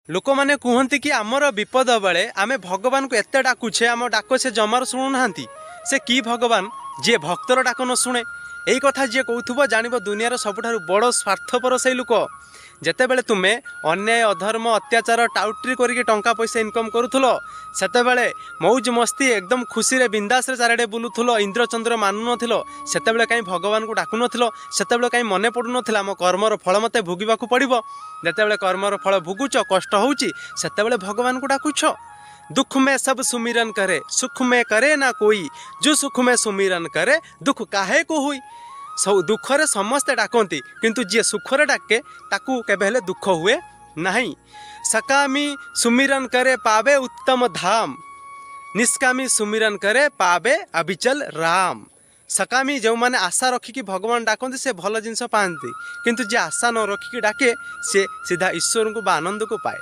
लोक मैंने कहते कि आमर विपद बेले आम भगवान को एत डाकुचे आम डाक से जमार शुणुना से कि भगवान जी भक्तर डाक न शुणे यही कथा जी कहूब जान दुनियार सबुठ बड़ स्वार्थपर से लोक जितेबले तुम्हें अन्याय अधर्म अत्याचार टाउट्री करके टंका पैसा इनकम करूल सेतेबेले मौज मस्ती एकदम खुशी रे बिंदास रे चारिडे बुलूल इंद्रचंद्र मानु नथिलो सेतेबेले कहीं भगवान को डाकु नथिलो सेतेबेले कहीं मन पड़ू नथिला मो कर्मर फल मते भोगिबाकू पड़िबो जेतेबेले कर्मर फल भोगुच कष्ट होउची सेतेबेले भगवान को डाकुछ। दुख में सब सुमिरन करे सुख में करे ना कोई जो सुख में सुमिरन करे दुख काहे को हुई सब दुखरे समस्ते डाकती किंतु जी सुखरे डाके ताकू केबेले दुख हुए नहीं। सकामी सुमिरन करे पावे उत्तम धाम निष्कामी सुमिरन करे पावे अबिचल राम। सकामी जो माने आशा रखिकी भगवान डाकती से भल जिनस पाती किंतु जी आशा न रखिकी डाके से सीधा ईश्वर को आनंद को पाए।